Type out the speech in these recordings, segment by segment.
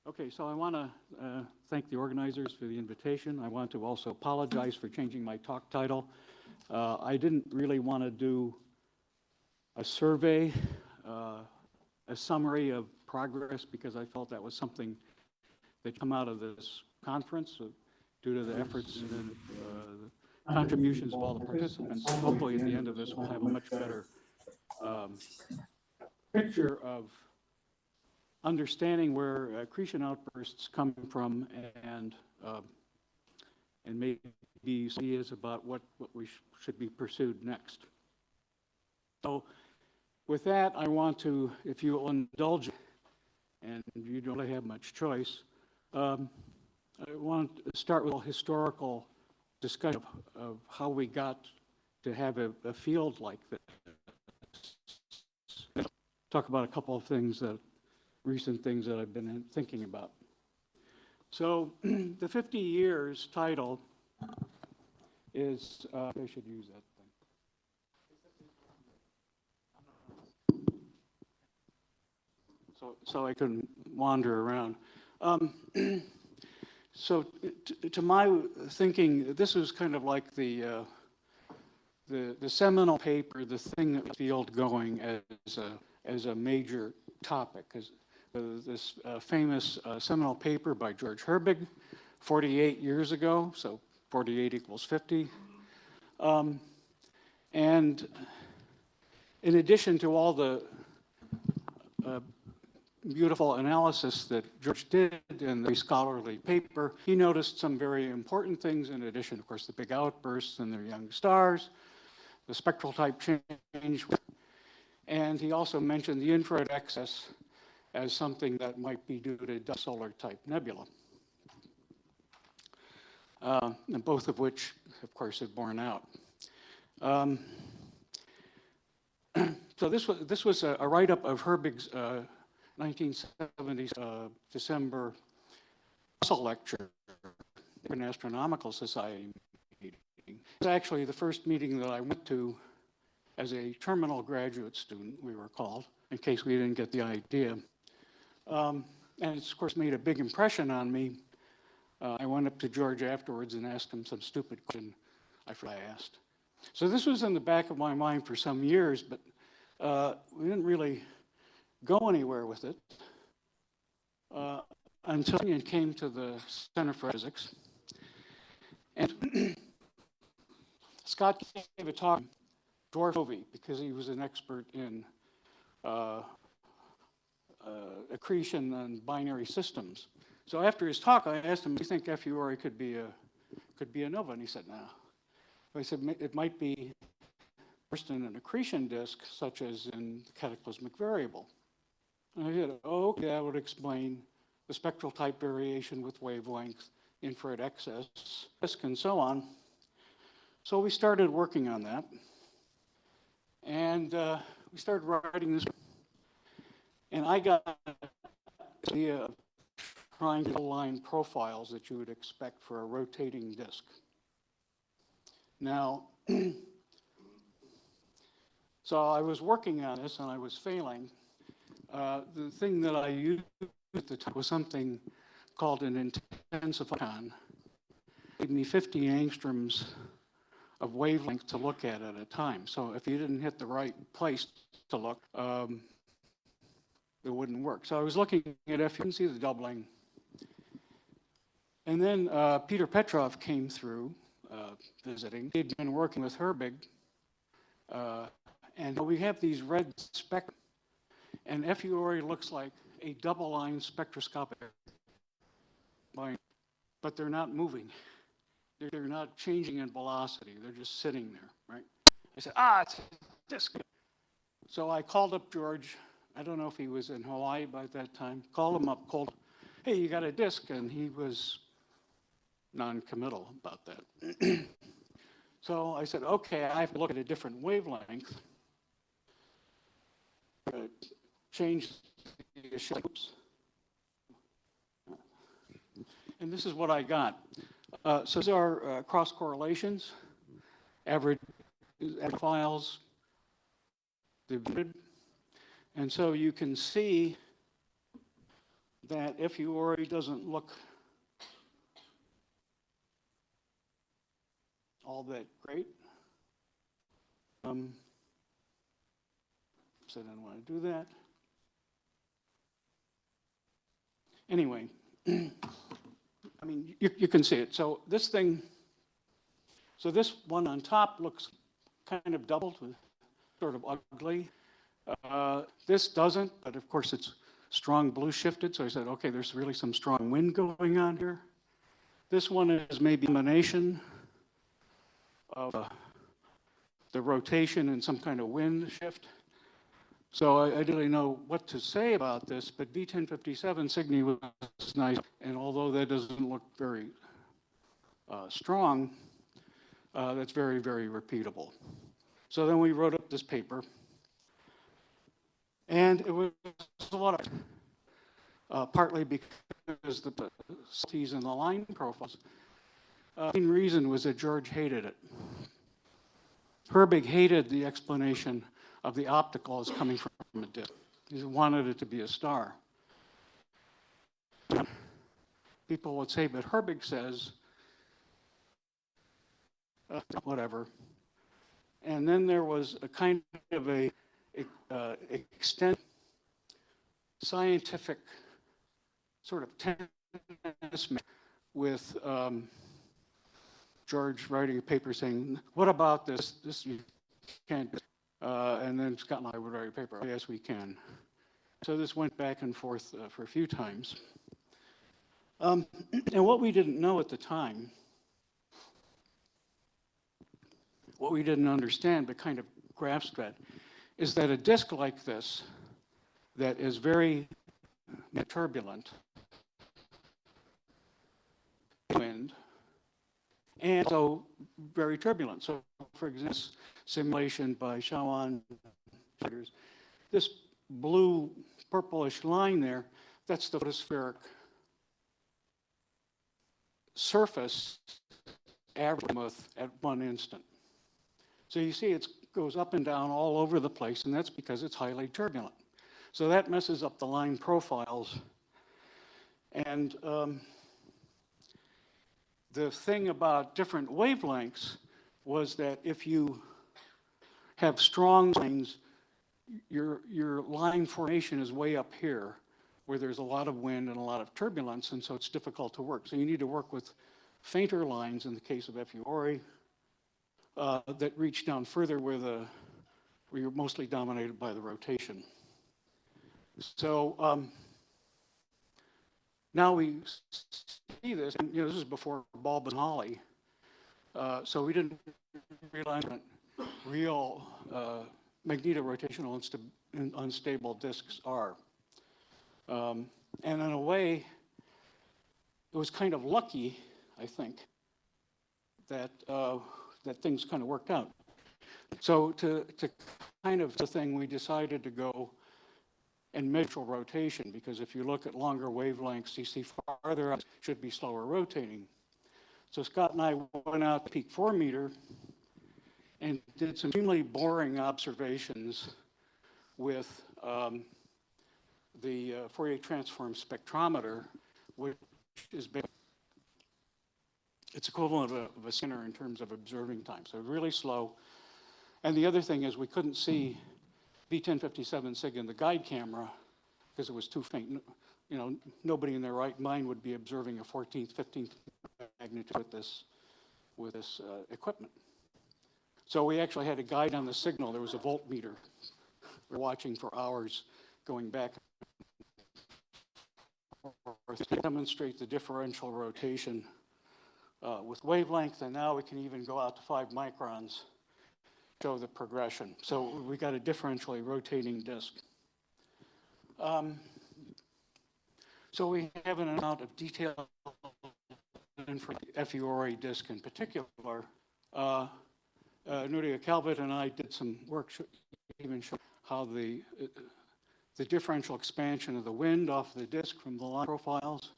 Okay, so I want to thank the organizers for the invitation. I want to also apologize for changing my talk title. I didn't really want to do a survey, a summary of progress, because I felt that was something that come out of this conference due to the efforts and contributions of all the participants. Hopefully at the end of this we'll have a much better picture of understanding where accretion outbursts come from and maybe ideas about what we should be pursued next. So with that, I want to, if you will indulge, and you don't really have much choice, I want to start with a historical discussion of how we got to have a field like this. Talk about a couple of things recent things that I've been thinking about. So the 50 years title is, I should use that thing. So I can wander around. So to my thinking, this was kind of like the seminal paper, the thing that got the field going as a major topic. This famous seminal paper by George Herbig 48 years ago, so 48 equals 50. And in addition to all the beautiful analysis that George did in the scholarly paper, he noticed some very important things in addition, of course, the big outbursts and their young stars, the spectral type change, and he also mentioned the infrared excess as something that might be due to solar type nebula. And both of which, of course, have borne out. So this was a write-up of Herbig's 1970s December lecture, an astronomical society meeting. It was actually the first meeting that I went to as a terminal graduate student, we were called, in case we didn't get the idea. And it's, of course, made a big impression on me. I went up to George afterwards and asked him some stupid question I asked. So this was in the back of my mind for some years, but we didn't really go anywhere with it until I came to the Center for Physics. And Scott gave a talk on dwarf because he was an expert in accretion and binary systems. So after his talk, I asked him, do you think FURI could be a nova? And he said, no. I said, it might be first in an accretion disk, such as in the cataclysmic variable. And I said, oh, okay, that would explain the spectral type variation with wavelength, infrared excess, disk, and so on. So we started working on that. And we started writing this. And I got the idea of trying to align profiles that you would expect for a rotating disk. Now, so I was working on this and I was failing. The thing that I used at the time was something called an intensifier. It gave me 50 angstroms of wavelength to look at a time. So if you didn't hit the right place to look, it wouldn't work. So I was looking at if you can see the doubling. And then Peter Petrov came through visiting. He'd been working with Herbig. And we have these red spectra. And FURI looks like a double-line spectroscopic line, but they're not moving. They're not changing in velocity. They're just sitting there, right? I said, it's a disk. So I called up George. I don't know if he was in Hawaii by that time. Called him up, hey, you got a disk? And he was non-committal about that. So I said, okay, I have to look at a different wavelength. Change the shapes. And this is what I got. So these are cross correlations, average files divided. And so you can see that FUORI doesn't look all that great. So I didn't want to do that. Anyway, I mean, you can see it. So this thing, so this one on top looks kind of doubled, sort of ugly. This doesn't, but of course it's strong blue shifted. So I said, okay, there's really some strong wind going on here. This one is maybe a combination of the rotation and some kind of wind shift. So I didn't really know what to say about this, but B1057 Cygni was nice, and although that doesn't look very strong, that's very, very repeatable. So then we wrote up this paper, and it was a lot of, partly because the subtleties in the line profiles. The main reason was that George hated it. Herbig hated the explanation of the optical as coming from a disk. He wanted it to be a star. People would say, but Herbig says, whatever. And then there was a kind of a extended scientific sort of tennis match with George writing a paper saying, what about this? This you can't. And then Scott and I would write a paper. Yes, we can. So this went back and forth for a few times. And what we didn't know at the time, what we didn't understand but kind of grasped that, is that a disk like this that is very turbulent, wind, and so very turbulent. So for example, simulation by Shawan, this blue purplish line there, that's the photospheric surface azimuth at one instant. So you see it goes up and down all over the place, and that's because it's highly turbulent. So that messes up the line profiles. And the thing about different wavelengths was that if you have strong lines, your line formation is way up here, where there's a lot of wind and a lot of turbulence, and so it's difficult to work. So you need to work with fainter lines in the case of FUORI that reach down further where you're mostly dominated by the rotation. So now we see this, and this is before bulb and Holly, so we didn't realize what real magnetorotational unstable disks are. And in a way, it was kind of lucky, I think, that that things kind of worked out. So to kind of the thing, we decided to go and measure rotation, because if you look at longer wavelengths, you see farther out should be slower rotating. So Scott and I went out to peak 4 meter and did some extremely boring observations with the Fourier transform spectrometer, which is it's equivalent of a scanner in terms of observing time. So really slow. And the other thing is we couldn't see B1057 SIG in the guide camera because it was too faint. Nobody in their right mind would be observing a 14th, 15th magnitude with this equipment. So we actually had a guide on the signal. There was a voltmeter. We were watching for hours, going back to demonstrate the differential rotation with wavelength, and now we can even go out to 5 microns, show the progression. So we got a differentially rotating disk. So we have an amount of detail for the FUORI disk in particular. Nuria Calvet and I did some work even show how the differential expansion of the wind off the disk from the line profiles.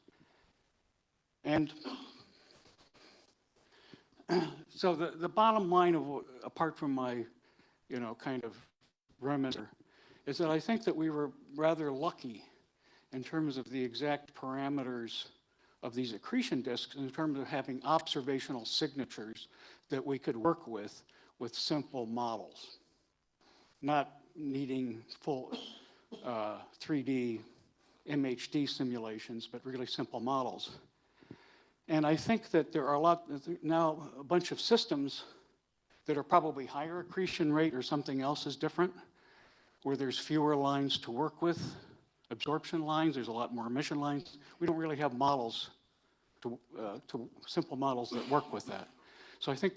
And so the bottom line of, apart from my, kind of reminiscer, is that I think that we were rather lucky in terms of the exact parameters of these accretion disks, in terms of having observational signatures that we could work with simple models, not needing full 3D MHD simulations, but really simple models. And I think that there are now a bunch of systems that are probably higher accretion rate or something else is different, where there's fewer lines to work with, absorption lines, there's a lot more emission lines. We don't really have models, simple models that work with that. So I think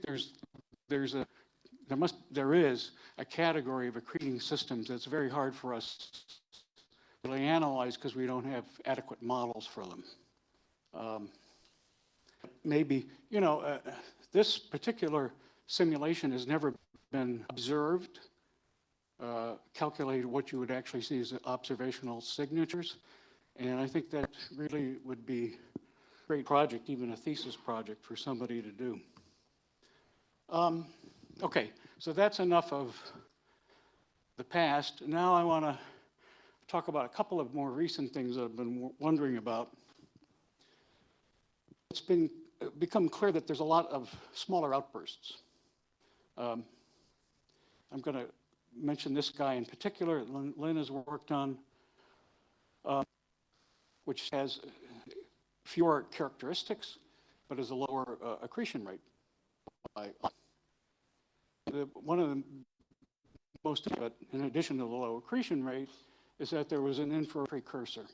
there is a category of accreting systems that's very hard for us to really analyze because we don't have adequate models for them. Maybe, this particular simulation has never been observed, calculated what you would actually see as observational signatures. And I think that really would be a great project, even a thesis project for somebody to do. Okay, so that's enough of the past. Now I want to talk about a couple of more recent things that I've been wondering about. It's become clear that there's a lot of smaller outbursts. I'm going to mention this guy in particular, Lynn has worked on, which has fewer characteristics, but has a lower accretion rate. One of the most, but in addition to the low accretion rate, is that there was an infrared precursor.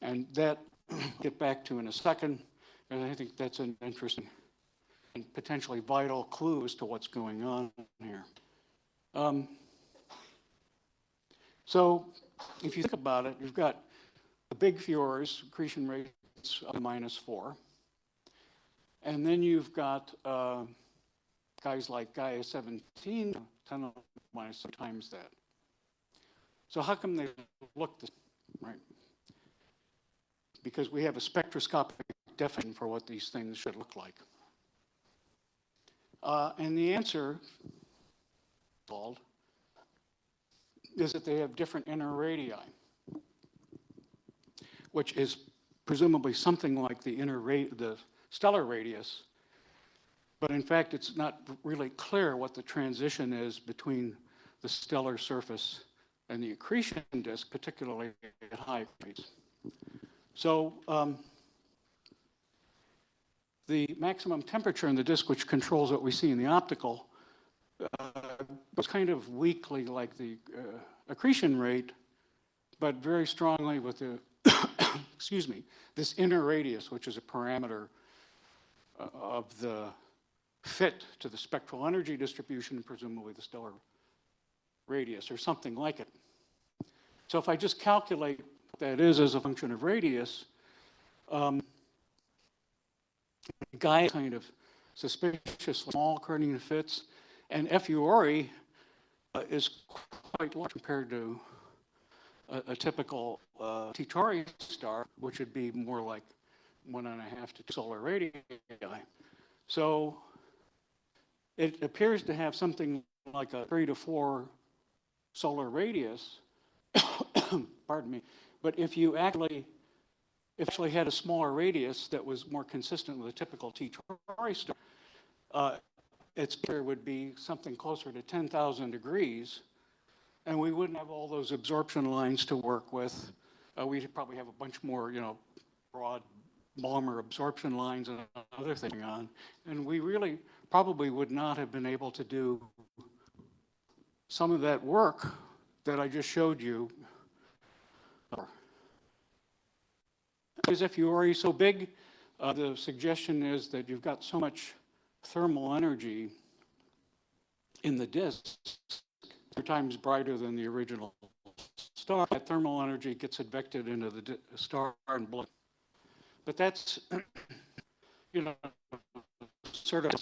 And that I'll get back to in a second, and I think that's an interesting and potentially vital clue as to what's going on here. So if you think about it, you've got the big fjords, accretion rates of -4. And then you've got guys like Gaia 17, 10 to the minus times that. So how come they look the same, right? Because we have a spectroscopic definition for what these things should look like. And the answer is that they have different inner radii, which is presumably something like the stellar radius. But in fact, it's not really clear what the transition is between the stellar surface and the accretion disk, particularly at high rates. So the maximum temperature in the disk, which controls what we see in the optical, was kind of weakly like the accretion rate, but very strongly with the, excuse me, this inner radius, which is a parameter of the fit to the spectral energy distribution, presumably the stellar radius or something like it. So if I just calculate what that is as a function of radius, Gaia kind of suspiciously small according to fits, and Fuori is quite large compared to a typical T-Tauri star, which would be more like 1.5 to 2 solar radii. So it appears to have something like a 3 to 4 solar radius, pardon me, but if you actually had a smaller radius that was more consistent with a typical T-Tauri star, its period would be something closer to 10,000 degrees, and we wouldn't have all those absorption lines to work with. We'd probably have a bunch more, broad Balmer absorption lines and other thing on, and we really probably would not have been able to do some of that work that I just showed you. Because if you're already so big, the suggestion is that you've got so much thermal energy in the disk, 3 times brighter than the original star. That thermal energy gets advected into the star and blood. But that's, sort of.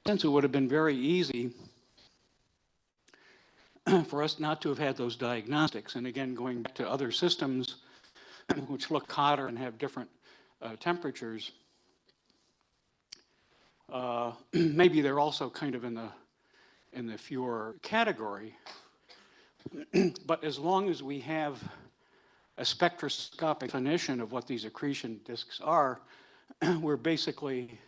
Since it would have been very easy for us not to have had those diagnostics. And again, going back to other systems which look hotter and have different temperatures, maybe they're also kind of in the fewer category. But as long as we have a spectroscopic definition of what these accretion disks are, we're basically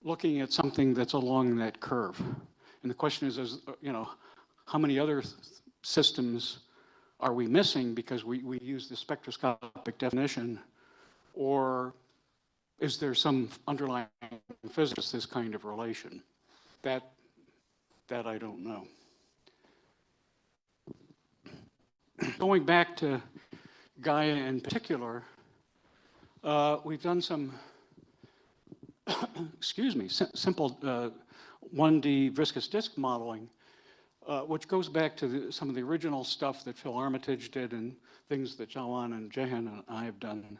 looking at something that's along that curve. And the question is, you know, how many other systems are we missing because we use the spectroscopic definition, or is there some underlying physics, this kind of relation? That I don't know. Going back to Gaia in particular, we've done some, excuse me, simple 1D viscous disk modeling, which goes back to some of the original stuff that Phil Armitage did and things that Jawan and Jehan and I have done,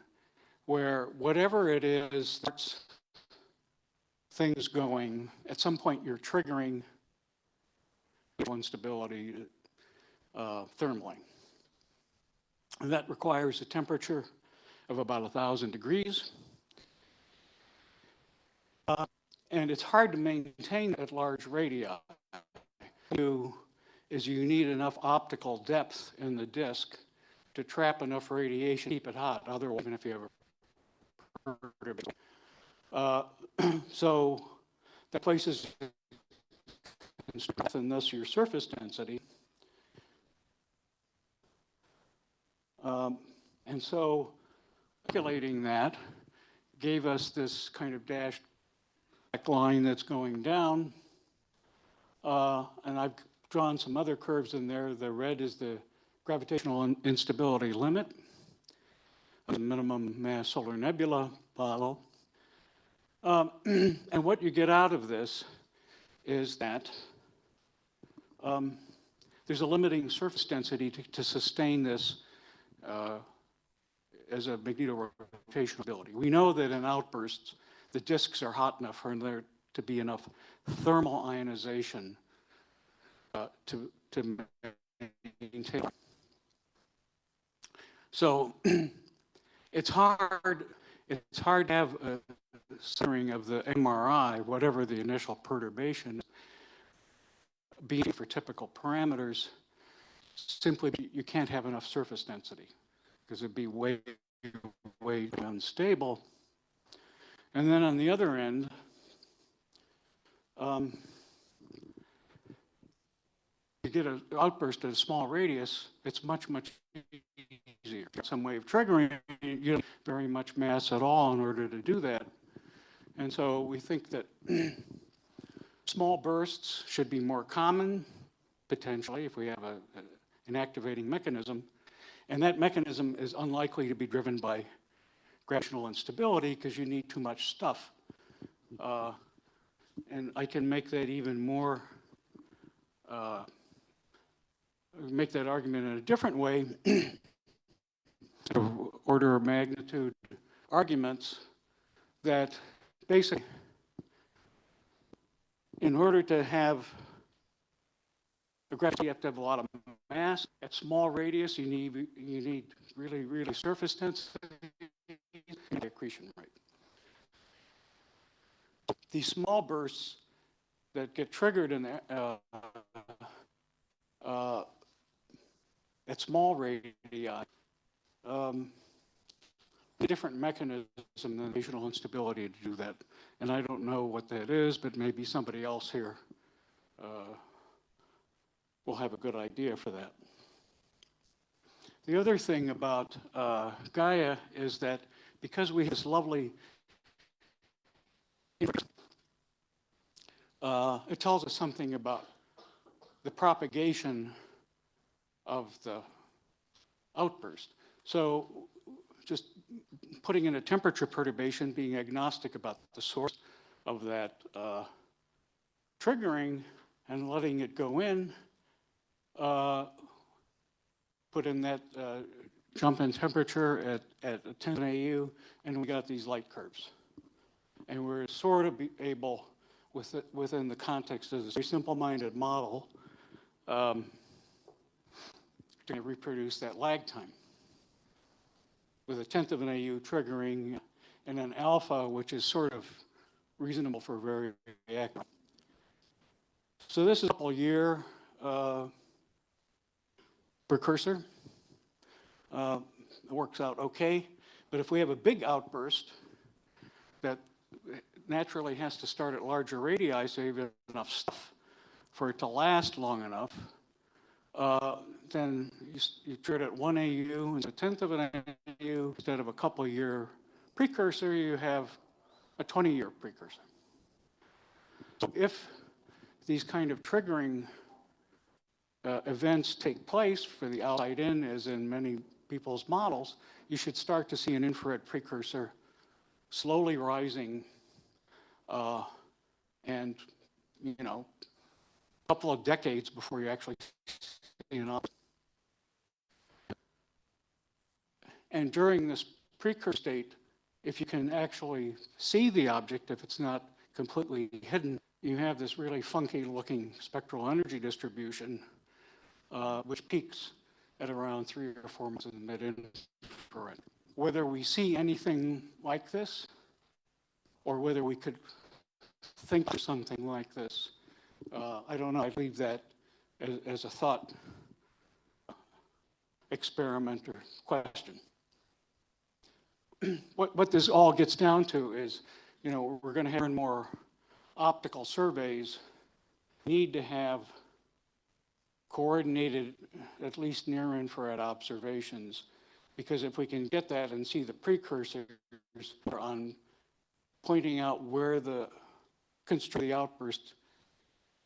where whatever it is starts things going. At some point, you're triggering instability thermally. And that requires a temperature of about 1,000 degrees. And it's hard to maintain at large radii. Is you need enough optical depth in the disk to trap enough radiation, keep it hot. Otherwise, even if you have a perturbation. So that places and thus your surface density. And so calculating that gave us this kind of dashed line that's going down. And I've drawn some other curves in there. The red is the gravitational instability limit, the minimum mass solar nebula model. And what you get out of this is that there's a limiting surface density to sustain this as a magnetorotational ability. We know that in outbursts, the disks are hot enough for there to be enough thermal ionization to maintain. So it's hard to have a centering of the MRI, whatever the initial perturbation, be for typical parameters. Simply, you can't have enough surface density because it'd be way unstable. And then on the other end, you get an outburst at a small radius, it's much easier. Some way of triggering it, you don't have very much mass at all in order to do that. And so we think that small bursts should be more common, potentially, if we have an activating mechanism. And that mechanism is unlikely to be driven by gravitational instability because you need too much stuff. And I can make that even more, make that argument in a different way, order of magnitude arguments that basically, in order to have a gravity, you have to have a lot of mass. At small radius, you need really surface density and accretion rate. These small bursts that get triggered in at small radii, a different mechanism than gravitational instability to do that. And I don't know what that is, but maybe somebody else here will have a good idea for that. The other thing about Gaia is that because we have this lovely, it tells us something about the propagation of the outburst. So just putting in a temperature perturbation, being agnostic about the source of that triggering and letting it go in, put in that jump in temperature at 10 AU, and we got these light curves. And we're sort of able, within the context of this very simple-minded model, to reproduce that lag time. with 1/10 of an AU triggering, and then alpha, which is sort of reasonable for very active. So this is a couple year precursor. It works out okay, but if we have a big outburst that naturally has to start at larger radii, so you have enough stuff for it to last long enough, then you treat it 1 AU and 1/10 of an AU instead of a couple year precursor, you have a 20-year precursor. So if these kind of triggering events take place for the outside in, as in many people's models, you should start to see an infrared precursor slowly rising, and a couple of decades before you actually see an outburst. And during this precursor state, if you can actually see the object, if it's not completely hidden, you have this really funky looking spectral energy distribution, which peaks at around 3 or 4 months in the mid-infrared. Whether we see anything like this, or whether we could think of something like this, I don't know. I leave that as a thought experiment or question. What this all gets down to is, we're going to have more optical surveys. We need to have coordinated, at least near infrared observations, because if we can get that and see the precursors on pointing out where the outburst,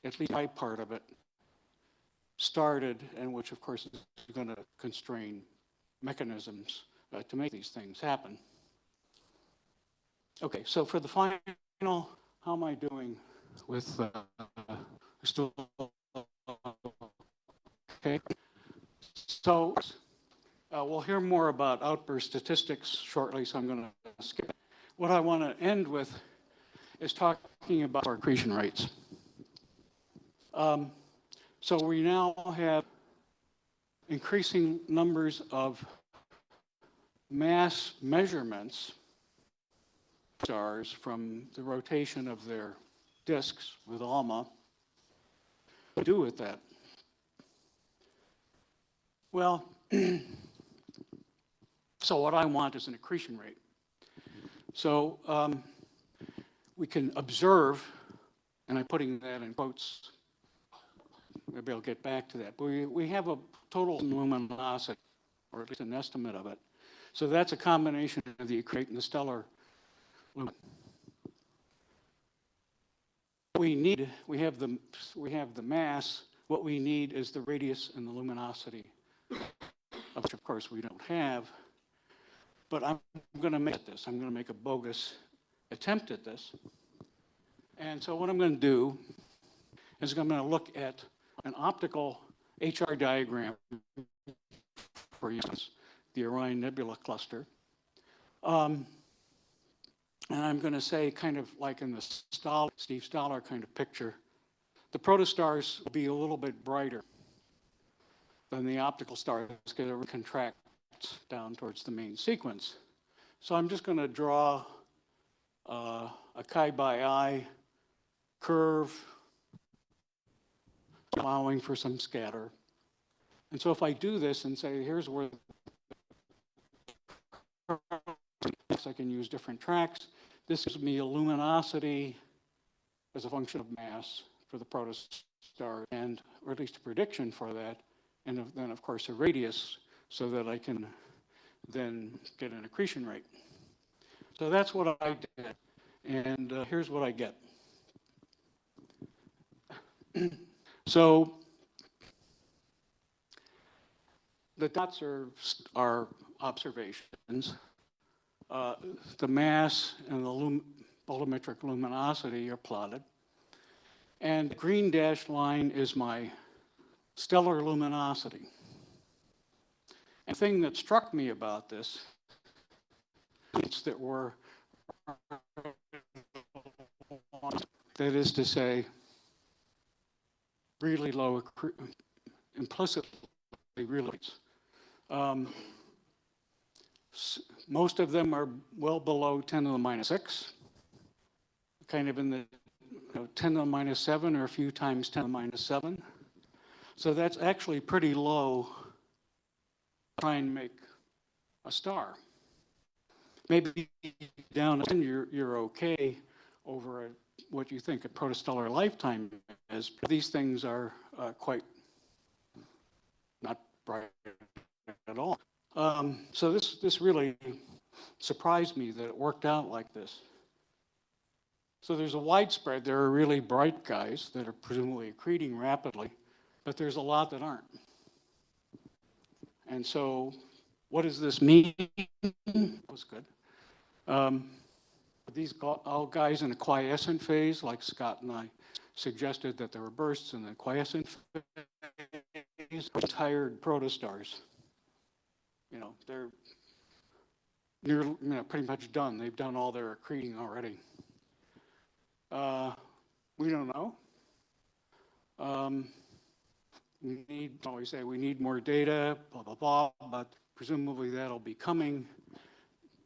at least my part of it, started, and which of course is going to constrain mechanisms to make these things happen. Okay, so for the final, how am I doing with still? Okay, so we'll hear more about outburst statistics shortly, so I'm going to skip. What I want to end with is talking about our accretion rates. So we now have increasing numbers of mass measurements stars from the rotation of their disks with ALMA. What do with that? Well, so what I want is an accretion rate. So we can observe, and I'm putting that in quotes, maybe I'll get back to that, but we have a total luminosity, or at least an estimate of it. So that's a combination of the accrete and the stellar lumen. We have the mass. What we need is the radius and the luminosity, which of course we don't have. But I'm going to make this. I'm going to make a bogus attempt at this. And so what I'm going to do is I'm going to look at an optical HR diagram for instance, the Orion Nebula cluster. And I'm going to say, kind of like in the Steve Stoller kind of picture, the protostars will be a little bit brighter than the optical stars because it contracts down towards the main sequence. So I'm just going to draw a chi by I curve, allowing for some scatter. And so if I do this and say, here's where I can use different tracks. This gives me a luminosity as a function of mass for the protostar, and or at least a prediction for that, and then of course a radius so that I can then get an accretion rate. So that's what I did, and here's what I get. So the dots are observations. The mass and the bolometric luminosity are plotted. And the green dashed line is my stellar luminosity. And the thing that struck me about this is that that is to say, really low, implicitly really. Most of them are well below 10 to the minus 6, kind of in the 10 to the minus 7 or a few times 10 to the minus 7. So that's actually pretty low to try and make a star. Maybe down to 10 you're okay over what you think a protostellar lifetime is. But these things are quite not bright at all. So this really surprised me that it worked out like this. So there's a widespread. There are really bright guys that are presumably accreting rapidly, but there's a lot that aren't. And so what does this mean? That was good. These all guys in a quiescent phase, like Scott and I suggested that there were bursts in the quiescent phase, retired protostars. They're pretty much done. They've done all their accreting already. We don't know. We always say we need more data, blah, blah, blah, but presumably that'll be coming.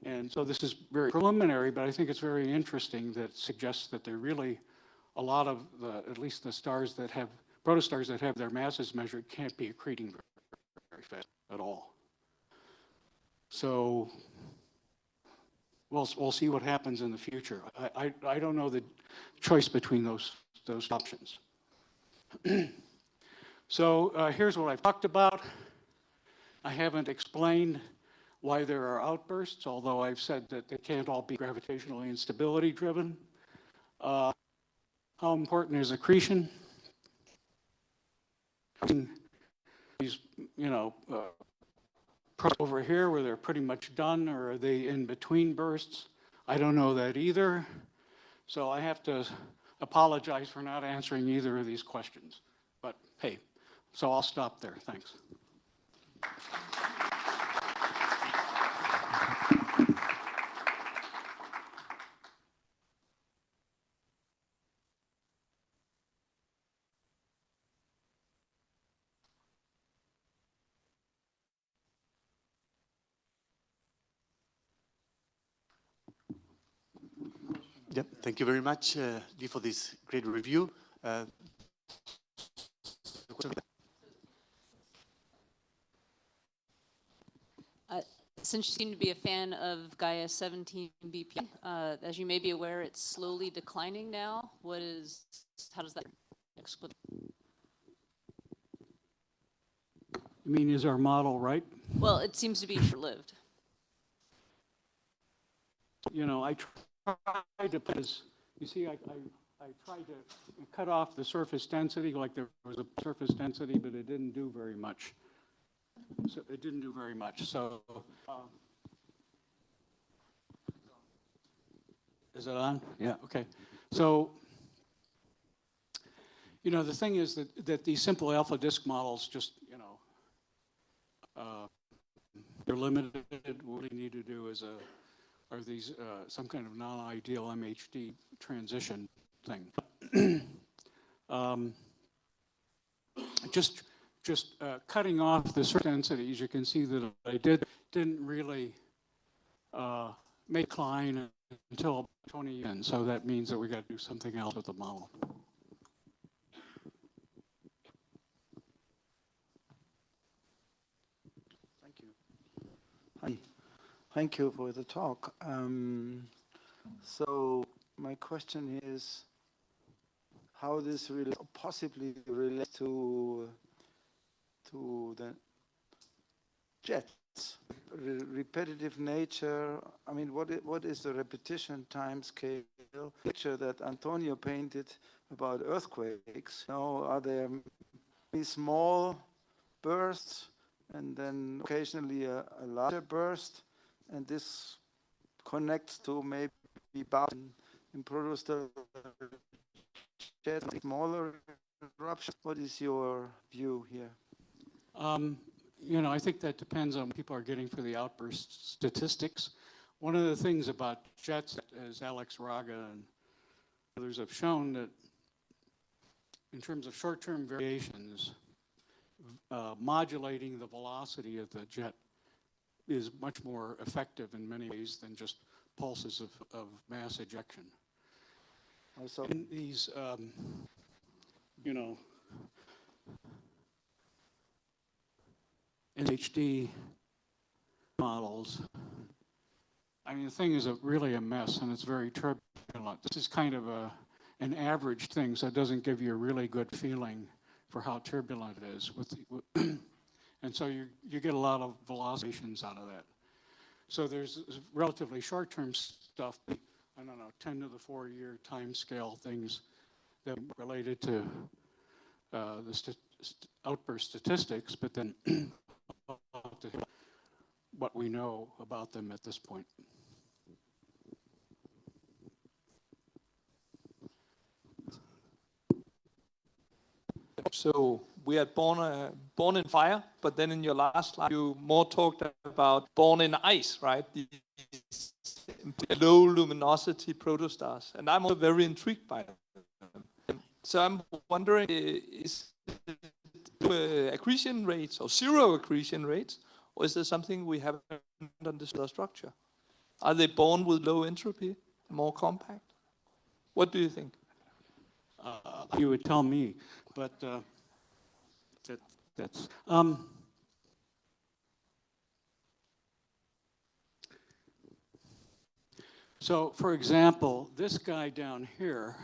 And so this is very preliminary, but I think it's very interesting that it suggests that there really a lot of at least the stars that have, protostars that have their masses measured can't be accreting very fast at all. So we'll see what happens in the future. I don't know the choice between those options. So here's what I've talked about. I haven't explained why there are outbursts, although I've said that they can't all be gravitationally instability driven. How important is accretion? These, over here where they're pretty much done, or are they in between bursts? I don't know that either. So I have to apologize for not answering either of these questions. But hey, so I'll stop there. Thanks. Yep, thank you very much, Lee, for this great review. Since you seem to be a fan of Gaia 17 BP, as you may be aware, it's slowly declining now. How does that explain? You mean, is our model right? Well, it seems to be short-lived. I tried to, you see, I tried to cut off the surface density, like there was a surface density, but it didn't do very much. So it didn't do very much. So, is it on? Yeah, okay. So, the thing is that these simple alpha disk models just, they're limited. What we need to do is are these some kind of non-ideal MHD transition thing. Just cutting off the surface densities, you can see that I didn't really make decline until 20 in, so that means that we got to do something else with the model. Thank you. Hi. Thank you for the talk. So my question is how this really possibly relates to the jets, repetitive nature. I mean, what is the repetition time scale? Picture that Antonio painted about earthquakes. Are there many small bursts and then occasionally a larger burst? And this connects to maybe in protostellar jets, smaller eruptions. What is your view here? I think that depends on what people are getting for the outburst statistics. One of the things about jets, as Alex Raga and others have shown, that in terms of short-term variations, modulating the velocity of the jet is much more effective in many ways than just pulses of mass ejection. Also, In these, you know, NHD models, I mean, the thing is really a mess, and it's very turbulent. This is kind of an average thing, so it doesn't give you a really good feeling for how turbulent it is. And so you get a lot of velocities out of that. So there's relatively short-term stuff, I don't know, 10 to the 4-year time scale things that are related to the outburst statistics, but then what we know about them at this point. So we had born in fire, but then in your last slide, you more talked about born in ice, right? These low luminosity protostars, and I'm also very intrigued by them. So I'm wondering, is it accretion rates or zero accretion rates, or is there something we haven't understood the structure? Are they born with low entropy, more compact? What do you think? You would tell me, but that's so. For example, this guy down here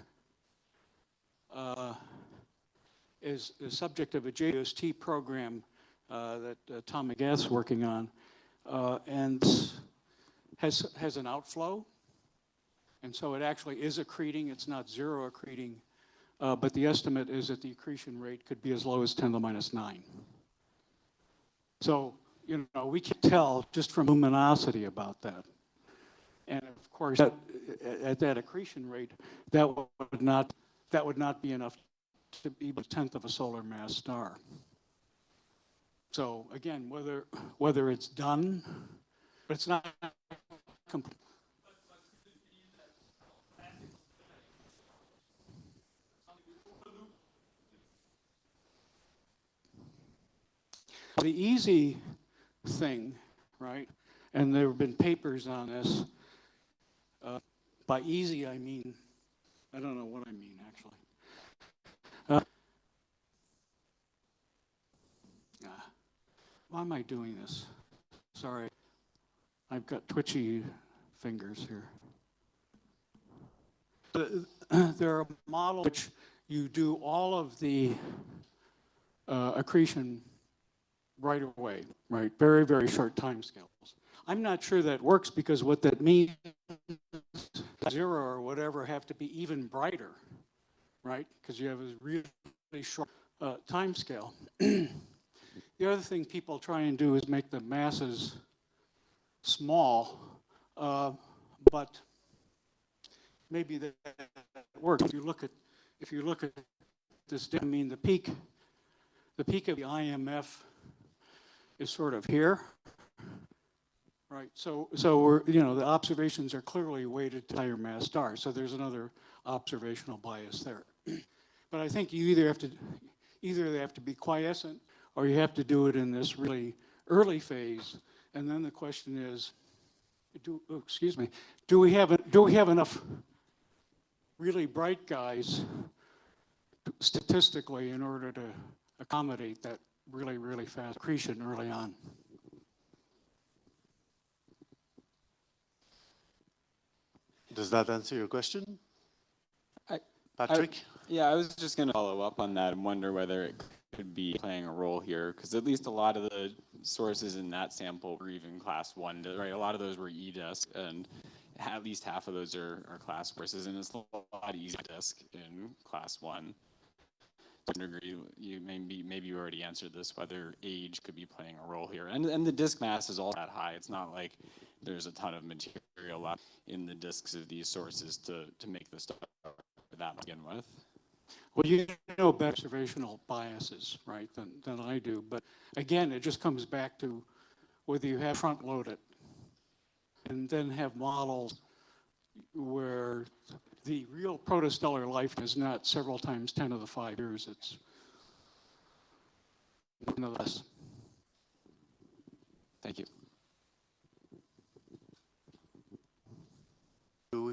is the subject of a JUST program that Tom McGath's working on, and has an outflow, and so it actually is accreting. It's not zero accreting. But the estimate is that the accretion rate could be as low as 10 to the minus 9. So, you know, we can tell just from luminosity about that. And of course, at that accretion rate, that would not be enough to be a tenth of a solar mass star. So again, whether it's done, but it's not complete. The easy thing, right, and there have been papers on this. By easy, I mean, I don't know what I mean, actually. Why am I doing this? Sorry. I've got twitchy fingers here. There are models which you do all of the accretion right away, right? Very, very short time scales. I'm not sure that works because what that means, 0 or whatever, have to be even brighter, right? Because you have a really short time scale. The other thing people try and do is make the masses small, but maybe that works. If you look at this, I mean, the peak of the IMF is sort of here, right? So we're, you know, the observations are clearly weighted to higher mass stars. So there's another observational bias there. But I think you either they have to be quiescent, or you have to do it in this really early phase. And then the question is, do we have enough really bright guys statistically in order to accommodate that really, really fast accretion early on? Does that answer your question? Patrick? I was just going to follow up on that and wonder whether it could be playing a role here, because at least a lot of the sources in that sample were even class 1, right? A lot of those were E-disk, and at least half of those are class sources, and it's a lot easier disk in class 1. To a degree, maybe you already answered this, whether age could be playing a role here. And the disk mass is all that high. It's not like there's a ton of material left in the disks of these sources to make the star that to begin with. Well, you know better observational biases, right, than I do. But again, it just comes back to whether you have front load it and then have models where the real protostellar life is not several times 10 to the 5 years. It's nonetheless. Thank you.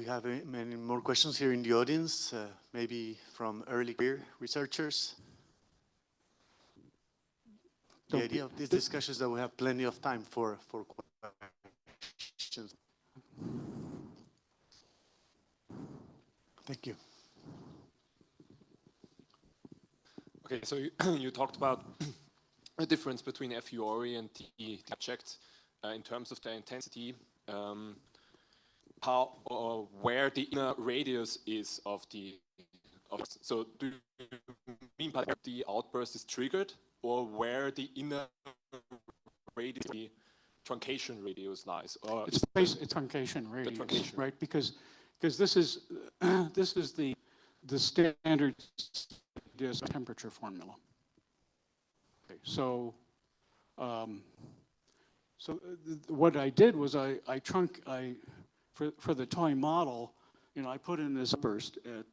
have many more questions here in the audience, maybe from early career researchers. The idea of this discussion is that we have plenty of time for questions. Thank you. Okay, so you talked about the difference between FURI and the object in terms of their intensity, how or where the inner radius is of the object. So do you mean by the outburst is triggered, or where the inner radius, the truncation radius lies? Or It's truncation radius, truncation. right? Because this is the standard temperature formula. Okay, so what I did was for the toy model, you know, I put in this burst at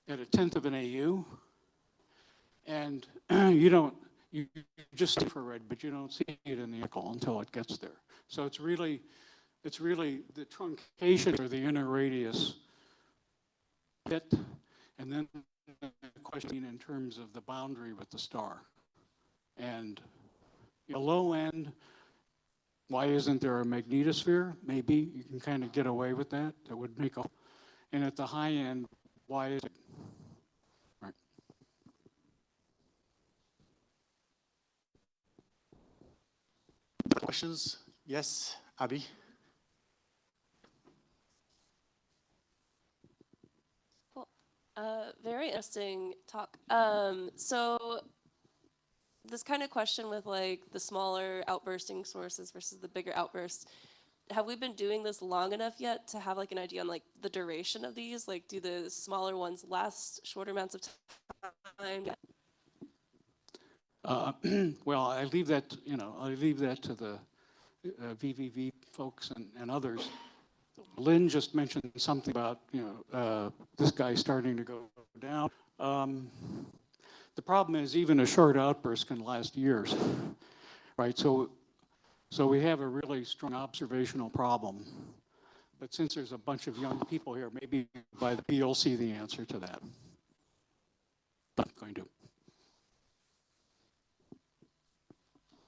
1/10 of an AU, and you just see infrared, but you don't see it in the echo until it gets there. So it's really the truncation or the inner radius bit, and then the question in terms of the boundary with the star. And the low end, why isn't there a magnetosphere? Maybe you can kind of get away with that. That would make a. And at the high end, why is it? Right. Questions? Yes, Abby. Very interesting talk. So this kind of question with like the smaller outbursting sources versus the bigger outbursts, have we been doing this long enough yet to have like an idea on like the duration of these? Like, do the smaller ones last shorter amounts of time? Well, I leave that to the VVV folks and others. Lynn just mentioned something about, this guy starting to go down. The problem is even a short outburst can last years, right? So we have a really strong observational problem. But since there's a bunch of young people here, maybe by the you'll see the answer to that. But I'm going to.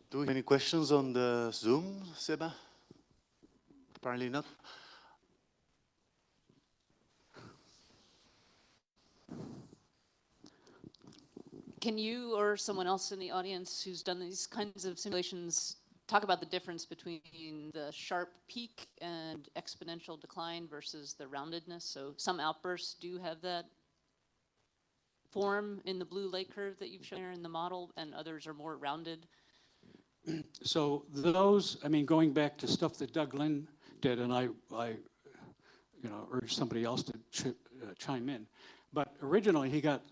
Do we have any questions on the Zoom, Seba? Apparently not. Can you or someone else in the audience who's done these kinds of simulations talk about the difference between the sharp peak and exponential decline versus the roundedness? So some outbursts do have that form in the blue light curve that you've shown here in the model, and others are more rounded. So those, I mean, going back to stuff that Doug Lynn did, and I urge somebody else to chime in. But originally he got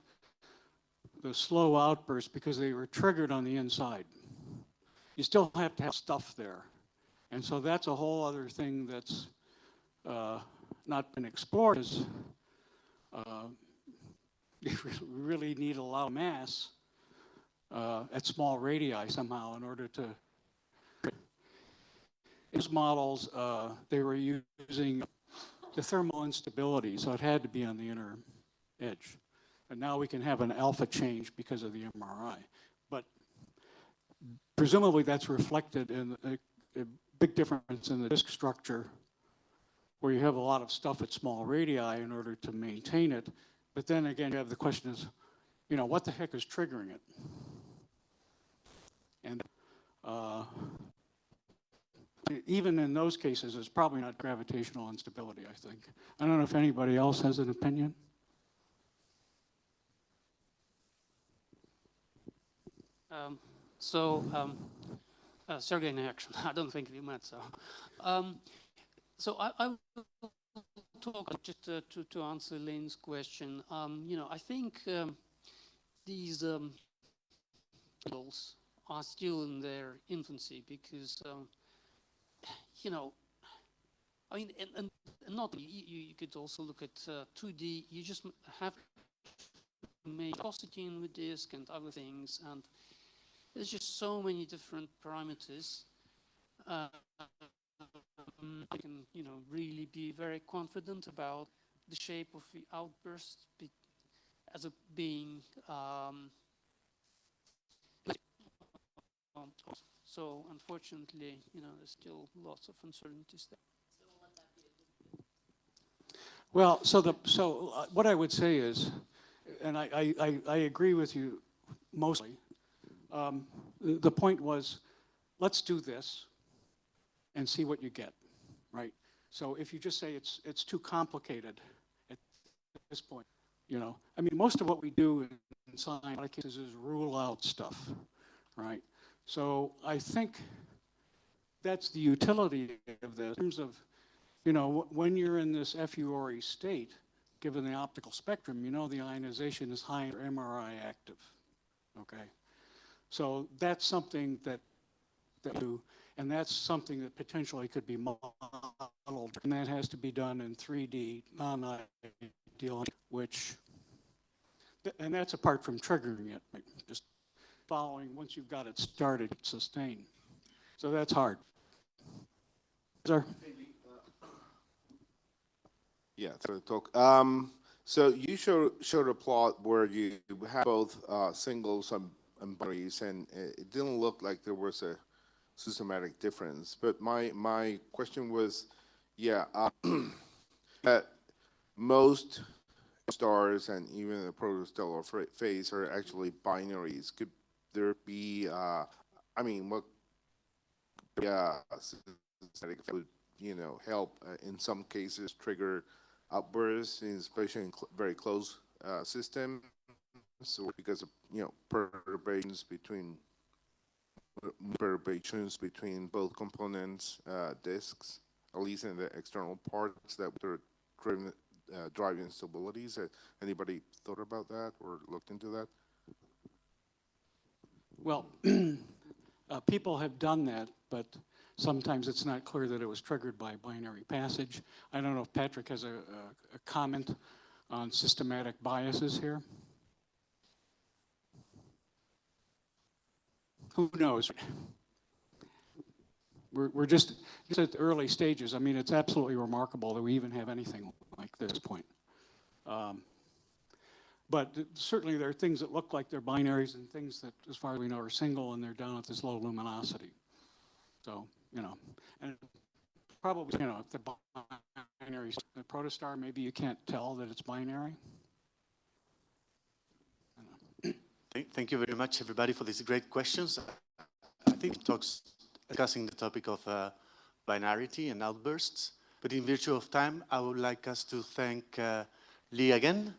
the slow outbursts because they were triggered on the inside. You still have to have stuff there. And so that's a whole other thing that's not been explored is you really need a lot of mass at small radii somehow in order to. These models, they were using the thermal instability, so it had to be on the inner edge. And now we can have an alpha change because of the MRI. But presumably that's reflected in a big difference in the disk structure where you have a lot of stuff at small radii in order to maintain it. But then again, you have the question is, what the heck is triggering it? And even in those cases, it's probably not gravitational instability, I think. I don't know if anybody else has an opinion. Sergey in action. I don't think we met, so. I will talk just to answer Lynn's question. I think these models are still in their infancy because, I mean, and not you could also look at 2D. You just have to make viscosity in the disk and other things, and there's just so many different parameters. I can, really be very confident about the shape of the outburst as a being. So unfortunately, there's still lots of uncertainties there. Well, so what I would say is, and I agree with you mostly. The point was, let's do this and see what you get, right? So if you just say it's too complicated at this point, I mean, most of what we do in science, in a lot of cases, is rule out stuff, right? So I think that's the utility of this in terms of, when you're in this FURE state, given the optical spectrum, the ionization is high or MRI active, okay? So that's something that do, and that's something that potentially could be modeled, and that has to be done in 3D, non-ideal, and that's apart from triggering it, right? Just following, once you've got it started, sustain. So that's hard. Sir? Yeah, for the talk. So you showed a plot where you have both singles and binaries, and it didn't look like there was a systematic difference. But my question was, that most stars and even the protostellar phase are actually binaries. Could there be, what systematic would help in some cases trigger outbursts, especially in very close systems, so because of perturbations between both components, disks, at least in the external parts that are driving instabilities. Anybody thought about that or looked into that? Well, people have done that, but sometimes it's not clear that it was triggered by binary passage. I don't know if Patrick has a comment on systematic biases here. Who knows? We're just at the early stages. I mean, it's absolutely remarkable that we even have anything like this point. But certainly there are things that look like they're binaries and things that, as far as we know, are single, and they're down at this low luminosity. So, and probably, if the binary, the protostar, maybe you can't tell that it's binary. Thank you very much, everybody, for these great questions. I think it talks discussing the topic of binarity and outbursts. But in virtue of time, I would like us to thank Lee again.